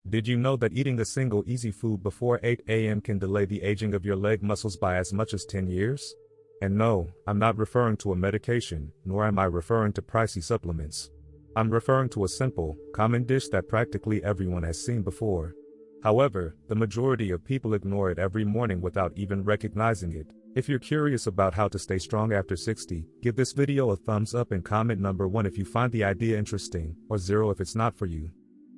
Did you know that eating a single easy food before 8 a.m. can delay the aging of your leg muscles by as much as 10 years? And no, I'm not referring to a medication, nor am I referring to pricey supplements. I'm referring to a simple, common dish that practically everyone has seen before. However, the majority of people ignore it every morning without even recognizing it. If you're curious about how to stay strong after 60, give this video a thumbs up and comment number 1 if you find the idea interesting, or 0 if it's not for you.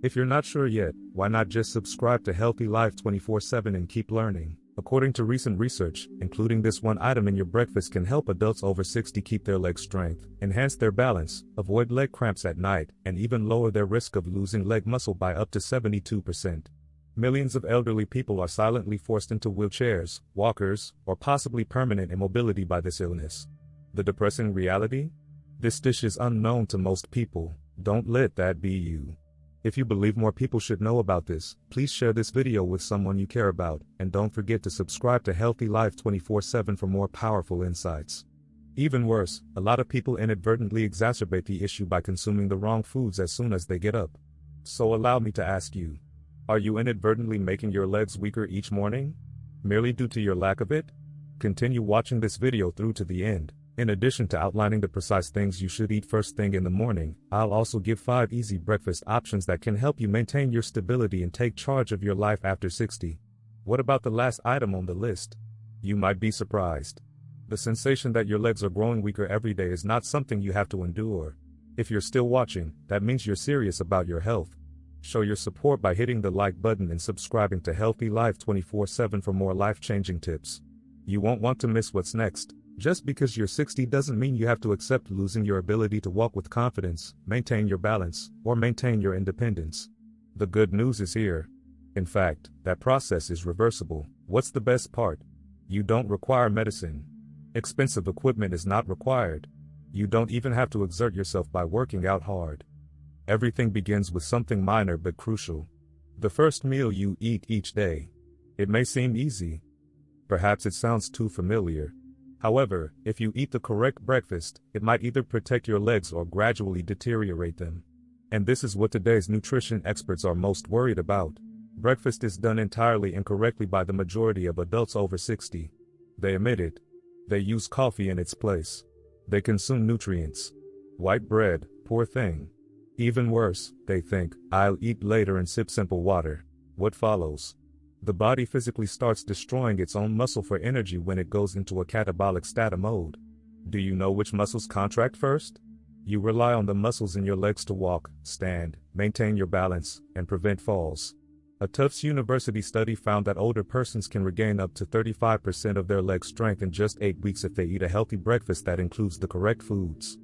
If you're not sure yet, why not just subscribe to Healthy Life 24/7 and keep learning? According to recent research, including this one item in your breakfast can help adults over 60 keep their leg strength, enhance their balance, avoid leg cramps at night, and even lower their risk of losing leg muscle by up to 72%. Millions of elderly people are silently forced into wheelchairs, walkers, or possibly permanent immobility by this illness. The depressing reality? This dish is unknown to most people. Don't let that be you. If you believe more people should know about this, please share this video with someone you care about, and don't forget to subscribe to Healthy Life 24/7 for more powerful insights. Even worse, a lot of people inadvertently exacerbate the issue by consuming the wrong foods as soon as they get up. So allow me to ask you, are you inadvertently making your legs weaker each morning? Merely due to your lack of it? Continue watching this video through to the end. In addition to outlining the precise things you should eat first thing in the morning, I'll also give 5 easy breakfast options that can help you maintain your stability and take charge of your life after 60. What about the last item on the list? You might be surprised. The sensation that your legs are growing weaker every day is not something you have to endure. If you're still watching, that means you're serious about your health. Show your support by hitting the like button and subscribing to Healthy Life 24/7 for more life-changing tips. You won't want to miss what's next. Just because you're 60 doesn't mean you have to accept losing your ability to walk with confidence, maintain your balance, or maintain your independence. The good news is here. In fact, that process is reversible. What's the best part? You don't require medicine. Expensive equipment is not required. You don't even have to exert yourself by working out hard. Everything begins with something minor but crucial. The first meal you eat each day. It may seem easy. Perhaps it sounds too familiar. However, if you eat the correct breakfast, it might either protect your legs or gradually deteriorate them. And this is what today's nutrition experts are most worried about. Breakfast is done entirely incorrectly by the majority of adults over 60. They omit it. They use coffee in its place. They consume nutrients. White bread, poor thing. Even worse, they think, I'll eat later and sip simple water. What follows? The body physically starts destroying its own muscle for energy when it goes into a catabolic state mode. Do you know which muscles contract first? You rely on the muscles in your legs to walk, stand, maintain your balance, and prevent falls. A Tufts University study found that older persons can regain up to 35% of their leg strength in just 8 weeks if they eat a healthy breakfast that includes the correct foods.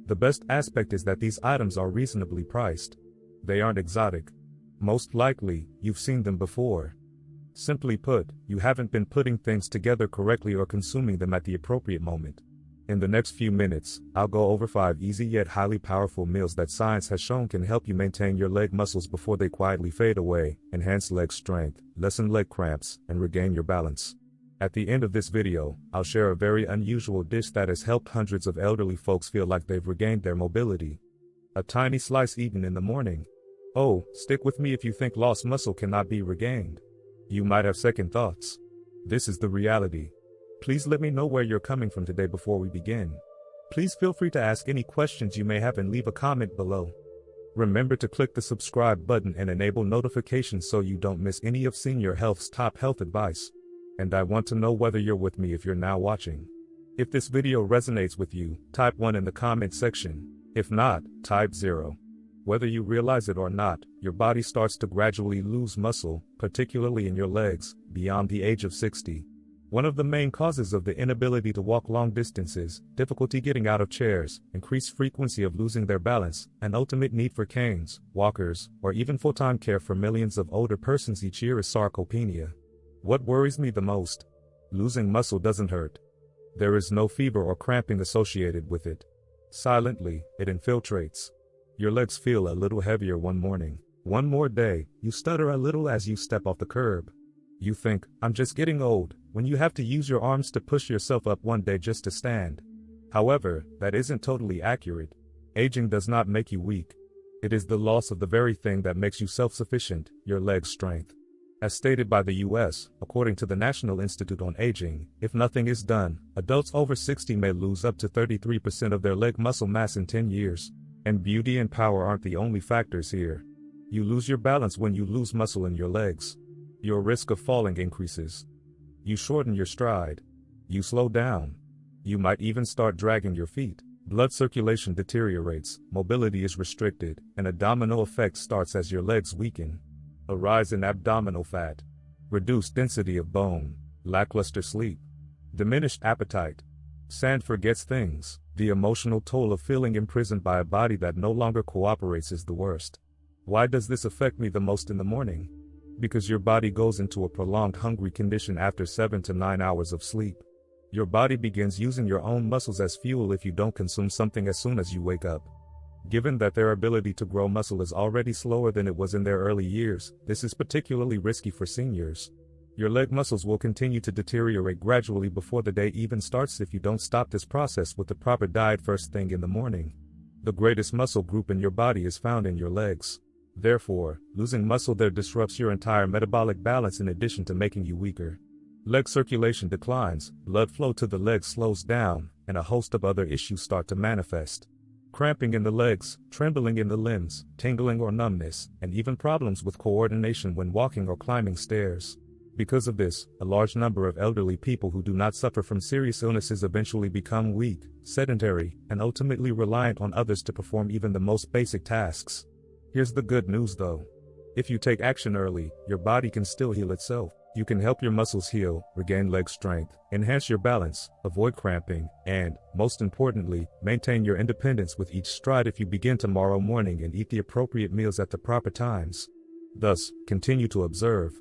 The best aspect is that these items are reasonably priced. They aren't exotic. Most likely, you've seen them before. Simply put, you haven't been putting things together correctly or consuming them at the appropriate moment. In the next few minutes, I'll go over 5 easy yet highly powerful meals that science has shown can help you maintain your leg muscles before they quietly fade away, enhance leg strength, lessen leg cramps, and regain your balance. At the end of this video, I'll share a very unusual dish that has helped hundreds of elderly folks feel like they've regained their mobility. A tiny slice eaten in the morning. Oh, stick with me if you think lost muscle cannot be regained. You might have second thoughts. This is the reality. Please let me know where you're coming from today before we begin. Please feel free to ask any questions you may have and leave a comment below. Remember to click the subscribe button and enable notifications so you don't miss any of Senior Health's top health advice. And I want to know whether you're with me if you're now watching. If this video resonates with you, type 1 in the comment section. If not, type 0. Whether you realize it or not, your body starts to gradually lose muscle, particularly in your legs, beyond the age of 60. One of the main causes of the inability to walk long distances, difficulty getting out of chairs, increased frequency of losing their balance, and ultimate need for canes, walkers, or even full-time care for millions of older persons each year is sarcopenia. What worries me the most? Losing muscle doesn't hurt. There is no fever or cramping associated with it. Silently, it infiltrates. Your legs feel a little heavier one morning. One more day, you stutter a little as you step off the curb. You think, I'm just getting old, when you have to use your arms to push yourself up one day just to stand. However, that isn't totally accurate. Aging does not make you weak. It is the loss of the very thing that makes you self-sufficient, your leg strength. As stated by the U.S., according to the National Institute on Aging, if nothing is done, adults over 60 may lose up to 33% of their leg muscle mass in 10 years. And beauty and power aren't the only factors here. You lose your balance when you lose muscle in your legs. Your risk of falling increases. You shorten your stride. You slow down. You might even start dragging your feet. Blood circulation deteriorates, mobility is restricted, and a domino effect starts as your legs weaken. A rise in abdominal fat. Reduced density of bone. Lackluster sleep. Diminished appetite. Sand forgets things. The emotional toll of feeling imprisoned by a body that no longer cooperates is the worst. Why does this affect me the most in the morning? Because your body goes into a prolonged hungry condition after 7 to 9 hours of sleep. Your body begins using your own muscles as fuel if you don't consume something as soon as you wake up. Given that their ability to grow muscle is already slower than it was in their early years, this is particularly risky for seniors. Your leg muscles will continue to deteriorate gradually before the day even starts if you don't stop this process with the proper diet first thing in the morning. The greatest muscle group in your body is found in your legs. Therefore, losing muscle there disrupts your entire metabolic balance in addition to making you weaker. Leg circulation declines, blood flow to the legs slows down, and a host of other issues start to manifest. Cramping in the legs, trembling in the limbs, tingling or numbness, and even problems with coordination when walking or climbing stairs. Because of this, a large number of elderly people who do not suffer from serious illnesses eventually become weak, sedentary, and ultimately reliant on others to perform even the most basic tasks. Here's the good news though. If you take action early, your body can still heal itself. You can help your muscles heal, regain leg strength, enhance your balance, avoid cramping, and, most importantly, maintain your independence with each stride if you begin tomorrow morning and eat the appropriate meals at the proper times. Thus, continue to observe.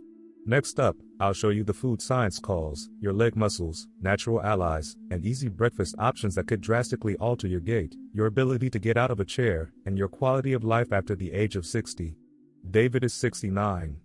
Next up, I'll show you the food science calls, your leg muscles, natural allies, and easy breakfast options that could drastically alter your gait, your ability to get out of a chair, and your quality of life after the age of 60. David is 69.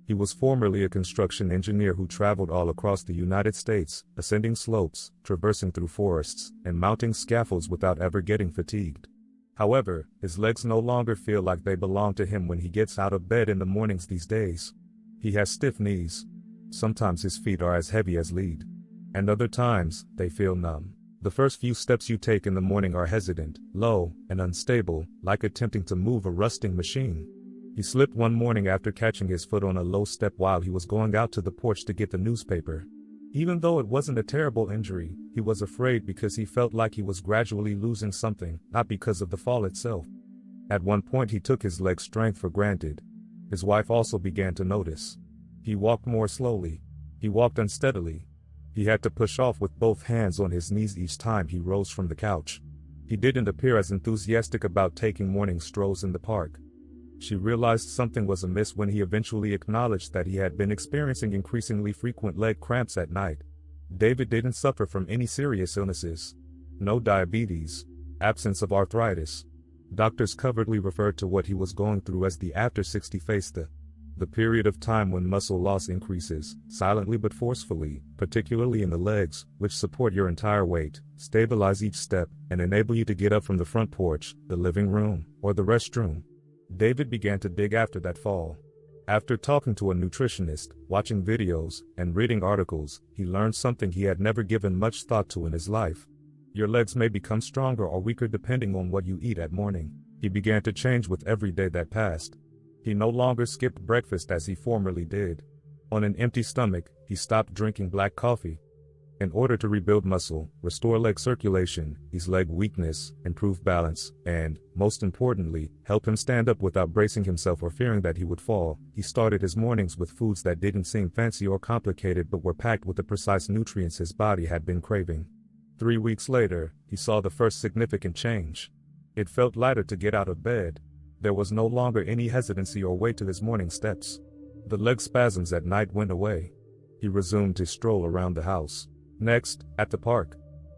He was formerly a construction engineer who traveled all across the United States, ascending slopes, traversing through forests, and mounting scaffolds without ever getting fatigued. However, his legs no longer feel like they belong to him when he gets out of bed in the mornings these days. He has stiff knees. Sometimes his feet are as heavy as lead. And other times, they feel numb. The first few steps you take in the morning are hesitant, low, and unstable, like attempting to move a rusting machine. He slipped one morning after catching his foot on a low step while he was going out to the porch to get the newspaper. Even though it wasn't a terrible injury, he was afraid because he felt like he was gradually losing something, not because of the fall itself. At one point he took his leg strength for granted. His wife also began to notice. He walked more slowly. He walked unsteadily. He had to push off with both hands on his knees each time he rose from the couch. He didn't appear as enthusiastic about taking morning strolls in the park. She realized something was amiss when he eventually acknowledged that he had been experiencing increasingly frequent leg cramps at night. David didn't suffer from any serious illnesses. No diabetes. Absence of arthritis. Doctors covertly referred to what he was going through as the after 60 phase, the period of time when muscle loss increases, silently but forcefully, particularly in the legs, which support your entire weight, stabilize each step, and enable you to get up from the front porch, the living room, or the restroom. David began to dig after that fall. After talking to a nutritionist, watching videos, and reading articles, he learned something he had never given much thought to in his life. Your legs may become stronger or weaker depending on what you eat at morning. He began to change with every day that passed. He no longer skipped breakfast as he formerly did. On an empty stomach, he stopped drinking black coffee. In order to rebuild muscle, restore leg circulation, ease leg weakness, improve balance, and, most importantly, help him stand up without bracing himself or fearing that he would fall, he started his mornings with foods that didn't seem fancy or complicated but were packed with the precise nutrients his body had been craving. 3 weeks later, he saw the first significant change. It felt lighter to get out of bed. There was no longer any hesitancy or weight to his morning steps. The leg spasms at night went away. He resumed his stroll around the house. Next, at the park.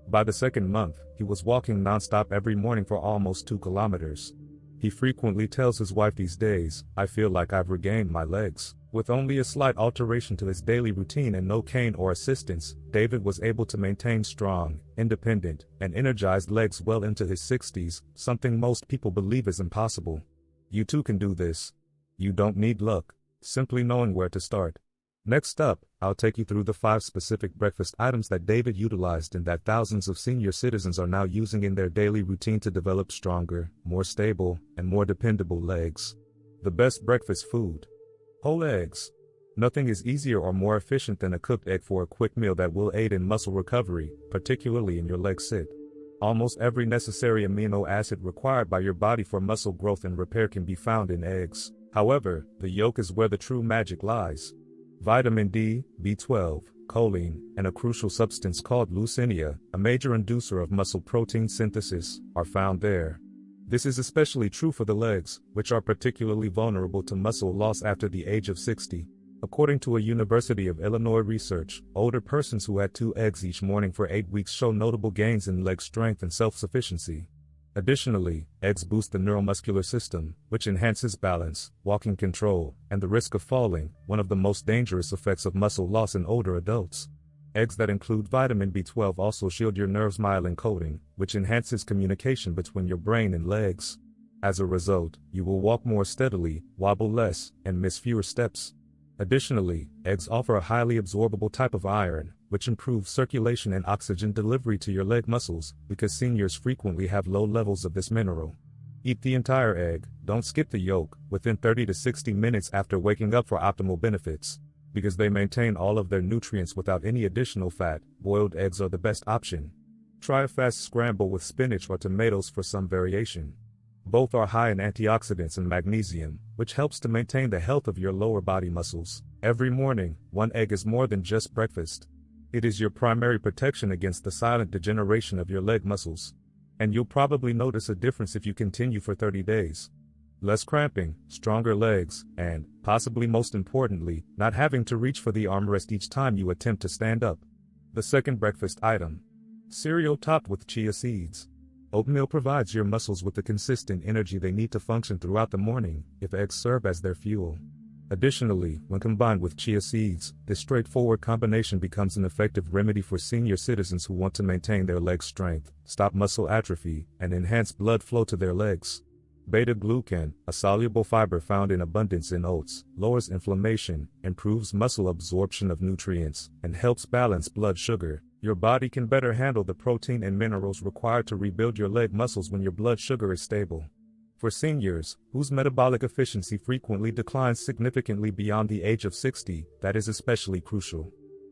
By the second month, he was walking nonstop every morning for almost 2 kilometers. He frequently tells his wife these days, "I feel like I've regained my legs." With only a slight alteration to his daily routine and no cane or assistance, David was able to maintain strong, independent, and energized legs well into his 60s, something most people believe is impossible. You too can do this. You don't need luck, simply knowing where to start. Next up, I'll take you through the 5 specific breakfast items that David utilized and that thousands of senior citizens are now using in their daily routine to develop stronger, more stable, and more dependable legs. The best breakfast food. Whole eggs. Nothing is easier or more efficient than a cooked egg for a quick meal that will aid in muscle recovery, particularly in your leg sit. Almost every necessary amino acid required by your body for muscle growth and repair can be found in eggs. However, the yolk is where the true magic lies. Vitamin D, B12, choline, and a crucial substance called leucine, a major inducer of muscle protein synthesis, are found there. This is especially true for the legs, which are particularly vulnerable to muscle loss after the age of 60. According to a University of Illinois research, older persons who had 2 eggs each morning for 8 weeks show notable gains in leg strength and self-sufficiency. Additionally, eggs boost the neuromuscular system, which enhances balance, walking control, and the risk of falling, one of the most dangerous effects of muscle loss in older adults. Eggs that include vitamin B12 also shield your nerves' myelin coating, which enhances communication between your brain and legs. As a result, you will walk more steadily, wobble less, and miss fewer steps. Additionally, eggs offer a highly absorbable type of iron, which improves circulation and oxygen delivery to your leg muscles, because seniors frequently have low levels of this mineral. Eat the entire egg, don't skip the yolk, within 30 to 60 minutes after waking up for optimal benefits. Because they maintain all of their nutrients without any additional fat, boiled eggs are the best option. Try a fast scramble with spinach or tomatoes for some variation. Both are high in antioxidants and magnesium, which helps to maintain the health of your lower body muscles. Every morning, 1 egg is more than just breakfast. It is your primary protection against the silent degeneration of your leg muscles. And you'll probably notice a difference if you continue for 30 days. Less cramping, stronger legs, and, possibly most importantly, not having to reach for the armrest each time you attempt to stand up. The second breakfast item. Cereal topped with chia seeds. Oatmeal provides your muscles with the consistent energy they need to function throughout the morning, if eggs serve as their fuel. Additionally, when combined with chia seeds, this straightforward combination becomes an effective remedy for senior citizens who want to maintain their leg strength, stop muscle atrophy, and enhance blood flow to their legs. Beta-glucan, a soluble fiber found in abundance in oats, lowers inflammation, improves muscle absorption of nutrients, and helps balance blood sugar. Your body can better handle the protein and minerals required to rebuild your leg muscles when your blood sugar is stable. For seniors, whose metabolic efficiency frequently declines significantly beyond the age of 60, that is especially crucial.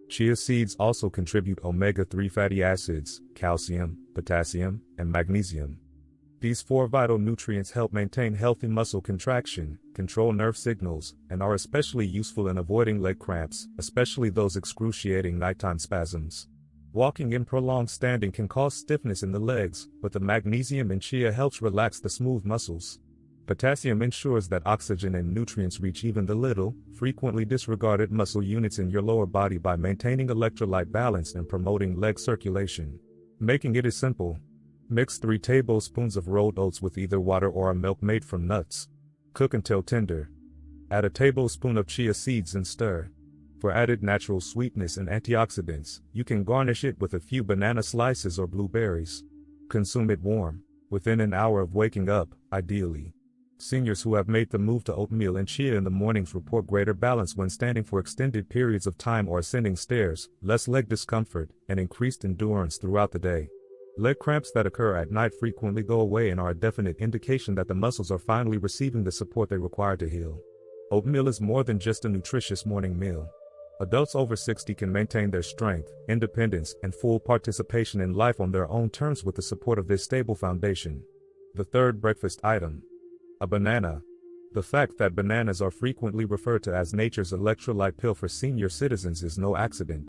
Chia seeds also contribute omega-3 fatty acids, calcium, potassium, and magnesium. These 4 vital nutrients help maintain healthy muscle contraction, control nerve signals, and are especially useful in avoiding leg cramps, especially those excruciating nighttime spasms. Walking and prolonged standing can cause stiffness in the legs, but the magnesium in chia helps relax the smooth muscles. Potassium ensures that oxygen and nutrients reach even the little, frequently disregarded muscle units in your lower body by maintaining electrolyte balance and promoting leg circulation. Making it is simple. Mix 3 tablespoons of rolled oats with either water or a milk made from nuts. Cook until tender. Add a tablespoon of chia seeds and stir. For added natural sweetness and antioxidants, you can garnish it with a few banana slices or blueberries. Consume it warm, within an hour of waking up, ideally. Seniors who have made the move to oatmeal and chia in the mornings report greater balance when standing for extended periods of time or ascending stairs, less leg discomfort, and increased endurance throughout the day. Leg cramps that occur at night frequently go away and are a definite indication that the muscles are finally receiving the support they require to heal. Oatmeal is more than just a nutritious morning meal. Adults over 60 can maintain their strength, independence, and full participation in life on their own terms with the support of this stable foundation. The third breakfast item. A banana. The fact that bananas are frequently referred to as nature's electrolyte pill for senior citizens is no accident.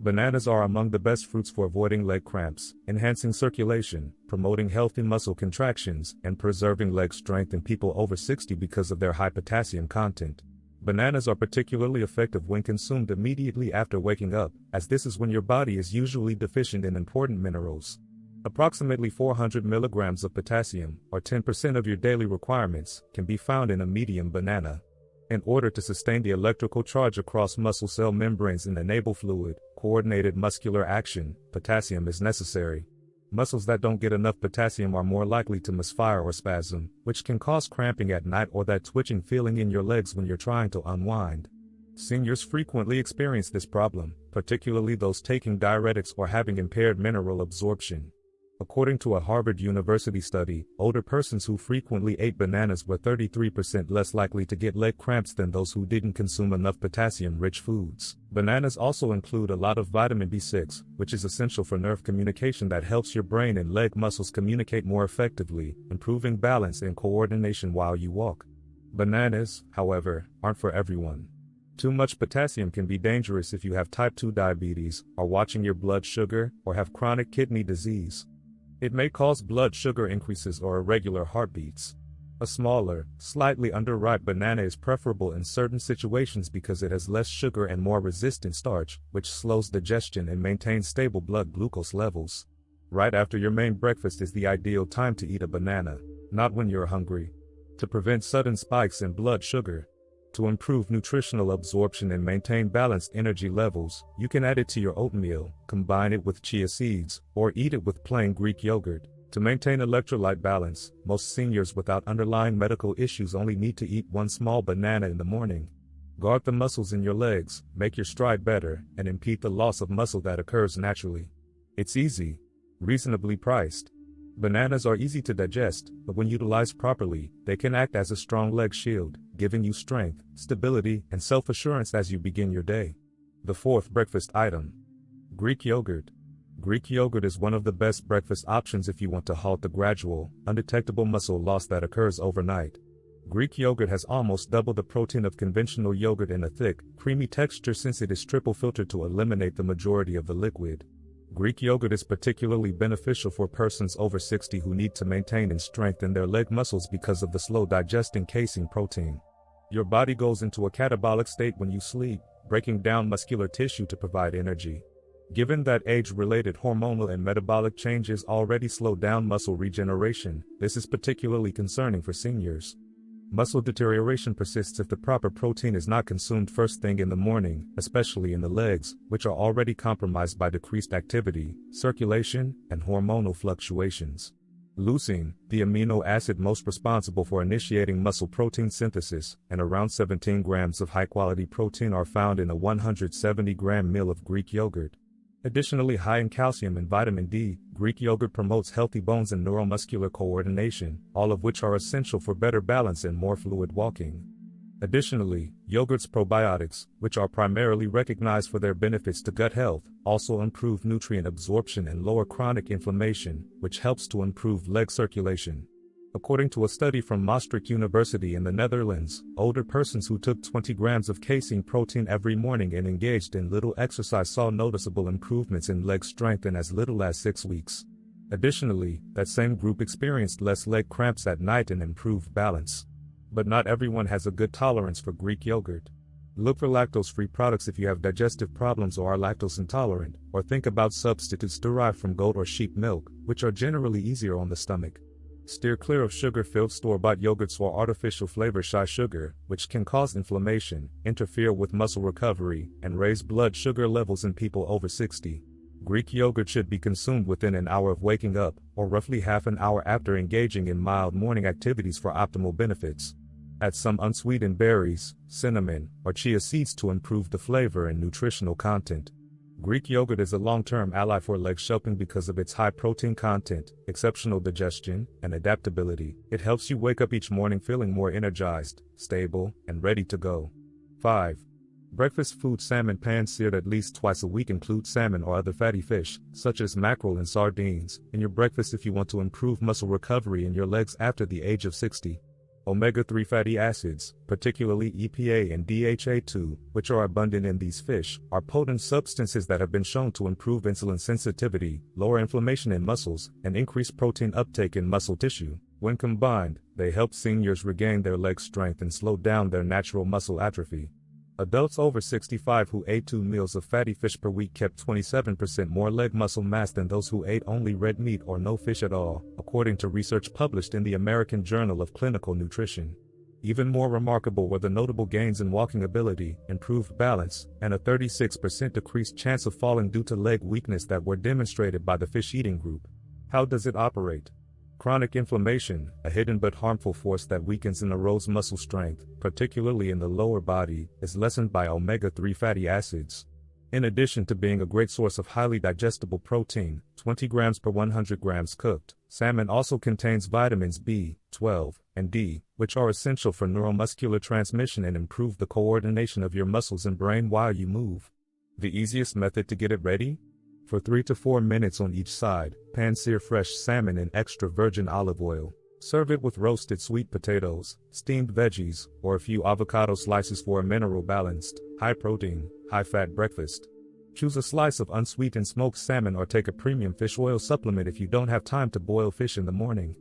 Bananas are among the best fruits for avoiding leg cramps, enhancing circulation, promoting healthy muscle contractions, and preserving leg strength in people over 60 because of their high potassium content. Bananas are particularly effective when consumed immediately after waking up, as this is when your body is usually deficient in important minerals. Approximately 400 milligrams of potassium, or 10% of your daily requirements, can be found in a medium banana. In order to sustain the electrical charge across muscle cell membranes and enable fluid, coordinated muscular action, potassium is necessary. Muscles that don't get enough potassium are more likely to misfire or spasm, which can cause cramping at night or that twitching feeling in your legs when you're trying to unwind. Seniors frequently experience this problem, particularly those taking diuretics or having impaired mineral absorption. According to a Harvard University study, older persons who frequently ate bananas were 33% less likely to get leg cramps than those who didn't consume enough potassium-rich foods. Bananas also include a lot of vitamin B6, which is essential for nerve communication that helps your brain and leg muscles communicate more effectively, improving balance and coordination while you walk. Bananas, however, aren't for everyone. Too much potassium can be dangerous if you have type 2 diabetes, are watching your blood sugar, or have chronic kidney disease. It may cause blood sugar increases or irregular heartbeats. A smaller, slightly underripe banana is preferable in certain situations because it has less sugar and more resistant starch, which slows digestion and maintains stable blood glucose levels. Right after your main breakfast is the ideal time to eat a banana, not when you're hungry. To prevent sudden spikes in blood sugar, to improve nutritional absorption and maintain balanced energy levels, you can add it to your oatmeal, combine it with chia seeds, or eat it with plain Greek yogurt. To maintain electrolyte balance, most seniors without underlying medical issues only need to eat one small banana in the morning. Guard the muscles in your legs, make your stride better, and impede the loss of muscle that occurs naturally. It's easy, reasonably priced. Bananas are easy to digest, but when utilized properly, they can act as a strong leg shield, giving you strength, stability, and self-assurance as you begin your day. The fourth breakfast item. Greek yogurt. Greek yogurt is one of the best breakfast options if you want to halt the gradual, undetectable muscle loss that occurs overnight. Greek yogurt has almost double the protein of conventional yogurt and a thick, creamy texture since it is triple filtered to eliminate the majority of the liquid. Greek yogurt is particularly beneficial for persons over 60 who need to maintain and strengthen their leg muscles because of the slow digesting casein protein. Your body goes into a catabolic state when you sleep, breaking down muscular tissue to provide energy. Given that age-related hormonal and metabolic changes already slow down muscle regeneration, this is particularly concerning for seniors. Muscle deterioration persists if the proper protein is not consumed first thing in the morning, especially in the legs, which are already compromised by decreased activity, circulation, and hormonal fluctuations. Leucine, the amino acid most responsible for initiating muscle protein synthesis, and around 17 grams of high-quality protein are found in a 170-gram meal of Greek yogurt. Additionally, high in calcium and vitamin D, Greek yogurt promotes healthy bones and neuromuscular coordination, all of which are essential for better balance and more fluid walking. Additionally, yogurt's probiotics, which are primarily recognized for their benefits to gut health, also improve nutrient absorption and lower chronic inflammation, which helps to improve leg circulation. According to a study from Maastricht University in the Netherlands, older persons who took 20 grams of casein protein every morning and engaged in little exercise saw noticeable improvements in leg strength in as little as 6 weeks. Additionally, that same group experienced less leg cramps at night and improved balance. But not everyone has a good tolerance for Greek yogurt. Look for lactose-free products if you have digestive problems or are lactose intolerant, or think about substitutes derived from goat or sheep milk, which are generally easier on the stomach. Steer clear of sugar-filled store-bought yogurts or artificial flavor shy sugar, which can cause inflammation, interfere with muscle recovery, and raise blood sugar levels in people over 60. Greek yogurt should be consumed within an hour of waking up, or roughly half an hour after engaging in mild morning activities for optimal benefits. Add some unsweetened berries, cinnamon, or chia seeds to improve the flavor and nutritional content. Greek yogurt is a long-term ally for leg shelping because of its high protein content, exceptional digestion, and adaptability. It helps you wake up each morning feeling more energized, stable, and ready to go. 5. Breakfast food. Salmon pan-seared at least twice a week. Include salmon or other fatty fish, such as mackerel and sardines, in your breakfast if you want to improve muscle recovery in your legs after the age of 60. Omega-3 fatty acids, particularly EPA and DHA2, which are abundant in these fish, are potent substances that have been shown to improve insulin sensitivity, lower inflammation in muscles, and increase protein uptake in muscle tissue. When combined, they help seniors regain their leg strength and slow down their natural muscle atrophy. Adults over 65 who ate 2 meals of fatty fish per week kept 27% more leg muscle mass than those who ate only red meat or no fish at all, according to research published in the American Journal of Clinical Nutrition. Even more remarkable were the notable gains in walking ability, improved balance, and a 36% decreased chance of falling due to leg weakness that were demonstrated by the fish eating group. How does it operate? Chronic inflammation, a hidden but harmful force that weakens and erodes muscle strength, particularly in the lower body, is lessened by omega-3 fatty acids. In addition to being a great source of highly digestible protein, 20 grams per 100 grams cooked, salmon also contains vitamins B, 12, and D, which are essential for neuromuscular transmission and improve the coordination of your muscles and brain while you move. The easiest method to get it ready? For 3 to 4 minutes on each side, pan-sear fresh salmon in extra virgin olive oil. Serve it with roasted sweet potatoes, steamed veggies, or a few avocado slices for a mineral-balanced, high-protein, high-fat breakfast. Choose a slice of unsweetened smoked salmon or take a premium fish oil supplement if you don't have time to boil fish in the morning.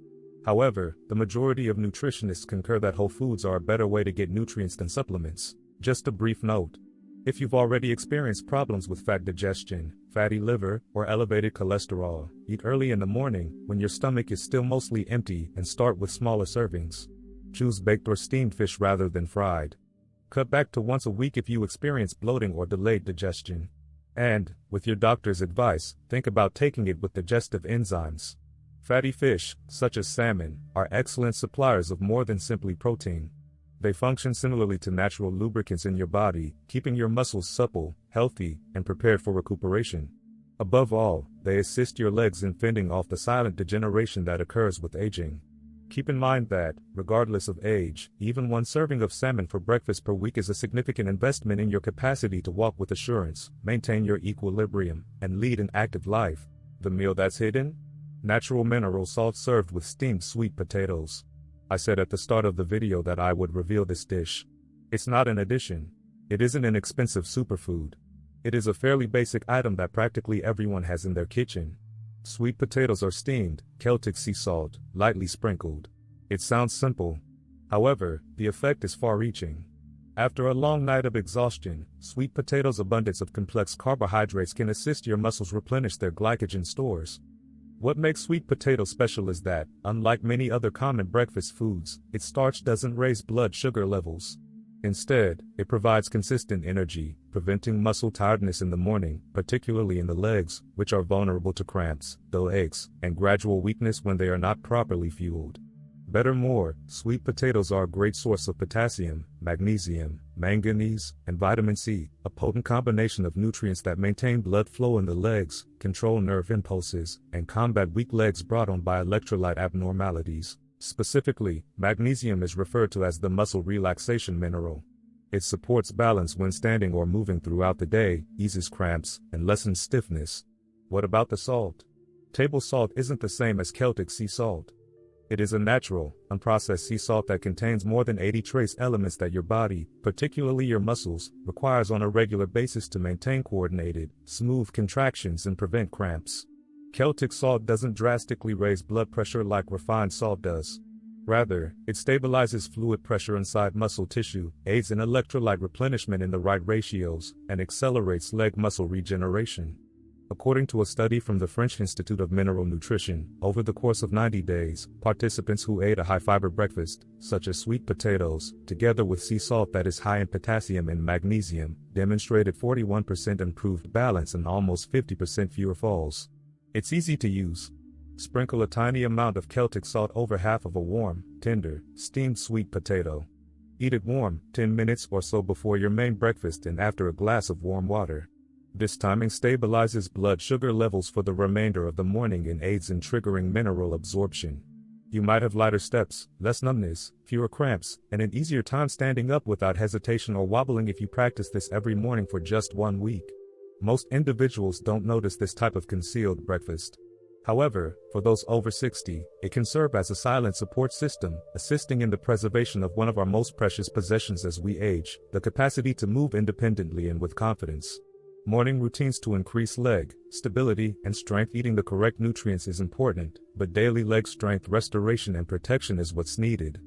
However, the majority of nutritionists concur that whole foods are a better way to get nutrients than supplements. Just a brief note. If you've already experienced problems with fat digestion, fatty liver, or elevated cholesterol, eat early in the morning when your stomach is still mostly empty and start with smaller servings. Choose baked or steamed fish rather than fried. Cut back to once a week if you experience bloating or delayed digestion. And, with your doctor's advice, think about taking it with digestive enzymes. Fatty fish, such as salmon, are excellent suppliers of more than simply protein. They function similarly to natural lubricants in your body, keeping your muscles supple, healthy, and prepared for recuperation. Above all, they assist your legs in fending off the silent degeneration that occurs with aging. Keep in mind that, regardless of age, even one serving of salmon for breakfast per week is a significant investment in your capacity to walk with assurance, maintain your equilibrium, and lead an active life. The meal that's hidden? Natural mineral salt served with steamed sweet potatoes. I said at the start of the video that I would reveal this dish. It's not an addition. It isn't an expensive superfood. It is a fairly basic item that practically everyone has in their kitchen. Sweet potatoes are steamed, Celtic sea salt, lightly sprinkled. It sounds simple. However, the effect is far-reaching. After a long night of exhaustion, sweet potatoes' abundance of complex carbohydrates can assist your muscles replenish their glycogen stores. What makes sweet potato special is that, unlike many other common breakfast foods, its starch doesn't raise blood sugar levels. Instead, it provides consistent energy, preventing muscle tiredness in the morning, particularly in the legs, which are vulnerable to cramps, dull aches, and gradual weakness when they are not properly fueled. Furthermore, sweet potatoes are a great source of potassium, magnesium, manganese, and vitamin C, a potent combination of nutrients that maintain blood flow in the legs, control nerve impulses, and combat weak legs brought on by electrolyte abnormalities. Specifically, magnesium is referred to as the muscle relaxation mineral. It supports balance when standing or moving throughout the day, eases cramps, and lessens stiffness. What about the salt? Table salt isn't the same as Celtic sea salt. It is a natural, unprocessed sea salt that contains more than 80 trace elements that your body, particularly your muscles, requires on a regular basis to maintain coordinated, smooth contractions and prevent cramps. Celtic salt doesn't drastically raise blood pressure like refined salt does. Rather, it stabilizes fluid pressure inside muscle tissue, aids in electrolyte replenishment in the right ratios, and accelerates leg muscle regeneration. According to a study from the French Institute of Mineral Nutrition, over the course of 90 days, participants who ate a high-fiber breakfast, such as sweet potatoes, together with sea salt that is high in potassium and magnesium, demonstrated 41% improved balance and almost 50% fewer falls. It's easy to use. Sprinkle a tiny amount of Celtic salt over half of a warm, tender, steamed sweet potato. Eat it warm, 10 minutes or so before your main breakfast and after a glass of warm water. This timing stabilizes blood sugar levels for the remainder of the morning and aids in triggering mineral absorption. You might have lighter steps, less numbness, fewer cramps, and an easier time standing up without hesitation or wobbling if you practice this every morning for just 1 week. Most individuals don't notice this type of concealed breakfast. However, for those over 60, it can serve as a silent support system, assisting in the preservation of one of our most precious possessions as we age, the capacity to move independently and with confidence. Morning routines to increase leg stability and strength. Eating the correct nutrients is important, but daily leg strength restoration and protection is what's needed.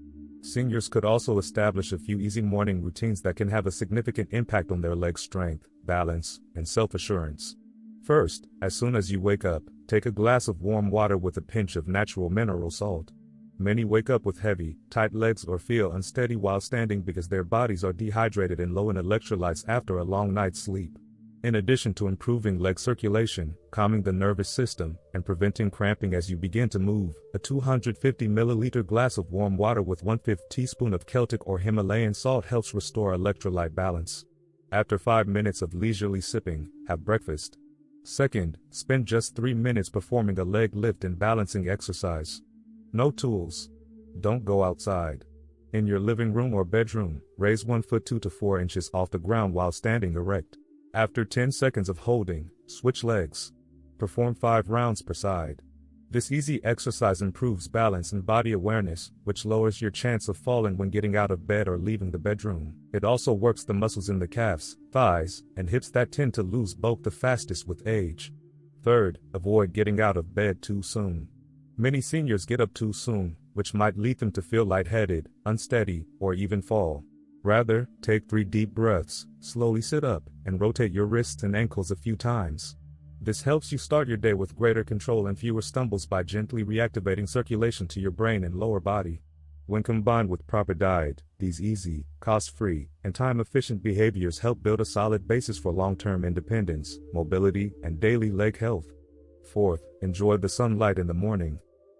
Seniors could also establish a few easy morning routines that can have a significant impact on their leg strength, balance, and self-assurance. First, as soon as you wake up, take a glass of warm water with a pinch of natural mineral salt. Many wake up with heavy, tight legs or feel unsteady while standing because their bodies are dehydrated and low in electrolytes after a long night's sleep. In addition to improving leg circulation, calming the nervous system, and preventing cramping as you begin to move, a 250 milliliter glass of warm water with 1/5 teaspoon of Celtic or Himalayan salt helps restore electrolyte balance. After 5 minutes of leisurely sipping, have breakfast. Second, spend just 3 minutes performing a leg lift and balancing exercise. No tools. Don't go outside. In your living room or bedroom, raise 1 foot 2 to 4 inches off the ground while standing erect. After 10 seconds of holding, switch legs. Perform 5 rounds per side. This easy exercise improves balance and body awareness, which lowers your chance of falling when getting out of bed or leaving the bedroom. It also works the muscles in the calves, thighs, and hips that tend to lose bulk the fastest with age. Third, avoid getting out of bed too soon. Many seniors get up too soon, which might lead them to feel lightheaded, unsteady, or even fall. Rather, take 3 deep breaths, slowly sit up, and rotate your wrists and ankles a few times. This helps you start your day with greater control and fewer stumbles by gently reactivating circulation to your brain and lower body. When combined with proper diet, these easy, cost-free, and time-efficient behaviors help build a solid basis for long-term independence, mobility, and daily leg health. Fourth, enjoy the sunlight in the morning.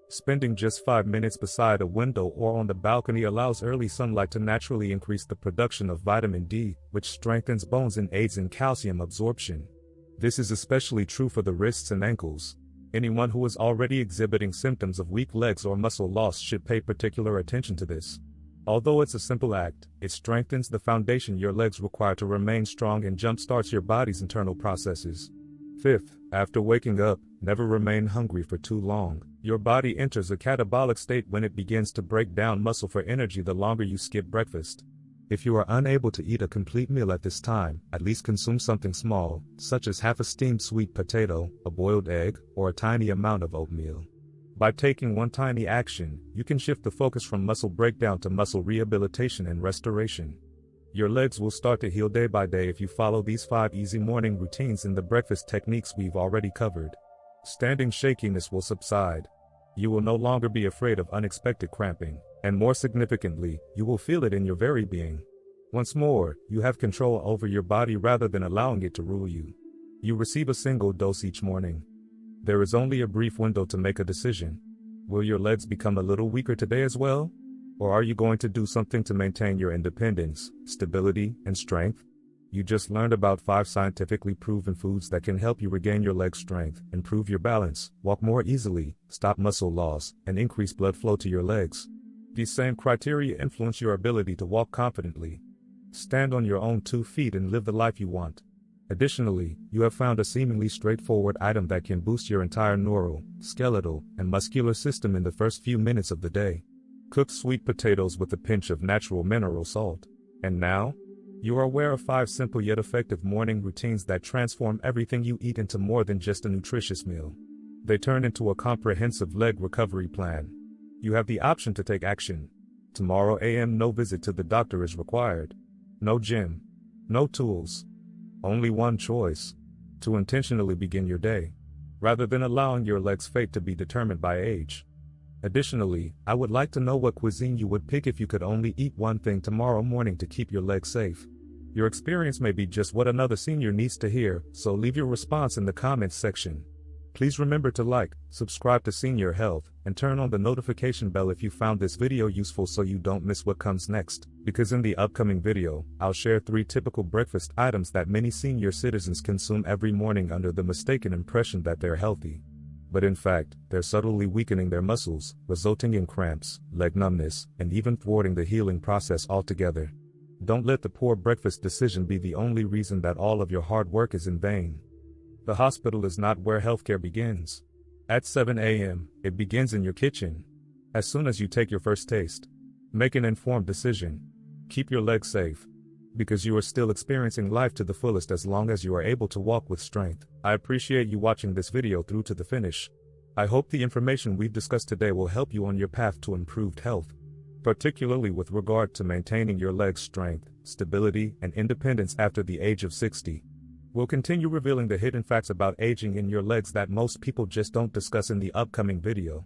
Spending just 5 minutes beside a window or on the balcony allows early sunlight to naturally increase the production of vitamin D, which strengthens bones and aids in calcium absorption. This is especially true for the wrists and ankles. Anyone who is already exhibiting symptoms of weak legs or muscle loss should pay particular attention to this. Although it's a simple act, it strengthens the foundation your legs require to remain strong and jumpstarts your body's internal processes. Fifth, after waking up, never remain hungry for too long. Your body enters a catabolic state when it begins to break down muscle for energy the longer you skip breakfast. If you are unable to eat a complete meal at this time, at least consume something small, such as half a steamed sweet potato, a boiled egg, or a tiny amount of oatmeal. By taking one tiny action, you can shift the focus from muscle breakdown to muscle rehabilitation and restoration. Your legs will start to heal day by day if you follow these 5 easy morning routines and the breakfast techniques we've already covered. Standing shakiness will subside. You will no longer be afraid of unexpected cramping, and more significantly, you will feel it in your very being. Once more, you have control over your body rather than allowing it to rule you. You receive a single dose each morning. There is only a brief window to make a decision. Will your legs become a little weaker today as well? Or are you going to do something to maintain your independence, stability, and strength? You just learned about 5 scientifically proven foods that can help you regain your leg strength, improve your balance, walk more easily, stop muscle loss, and increase blood flow to your legs. These same criteria influence your ability to walk confidently, stand on your own 2 feet, and live the life you want. Additionally, you have found a seemingly straightforward item that can boost your entire neural, skeletal, and muscular system in the first few minutes of the day. Cook sweet potatoes with a pinch of natural mineral salt. And now, you are aware of 5 simple yet effective morning routines that transform everything you eat into more than just a nutritious meal. They turn into a comprehensive leg recovery plan. You have the option to take action. Tomorrow AM, no visit to the doctor is required. No gym. No tools. Only one choice: to intentionally begin your day, rather than allowing your leg's fate to be determined by age. Additionally, I would like to know what cuisine you would pick if you could only eat one thing tomorrow morning to keep your legs safe. Your experience may be just what another senior needs to hear, so leave your response in the comments section. Please remember to like, subscribe to Senior Health, and turn on the notification bell if you found this video useful so you don't miss what comes next, because in the upcoming video, I'll share 3 typical breakfast items that many senior citizens consume every morning under the mistaken impression that they're healthy. But in fact, they're subtly weakening their muscles, resulting in cramps, leg numbness, and even thwarting the healing process altogether. Don't let the poor breakfast decision be the only reason that all of your hard work is in vain. The hospital is not where healthcare begins. At 7 a.m., it begins in your kitchen. As soon as you take your first taste, make an informed decision. Keep your legs safe, because you are still experiencing life to the fullest as long as you are able to walk with strength. I appreciate you watching this video through to the finish. I hope the information we've discussed today will help you on your path to improved health, particularly with regard to maintaining your legs' strength, stability, and independence after the age of 60. We'll continue revealing the hidden facts about aging in your legs that most people just don't discuss in the upcoming video.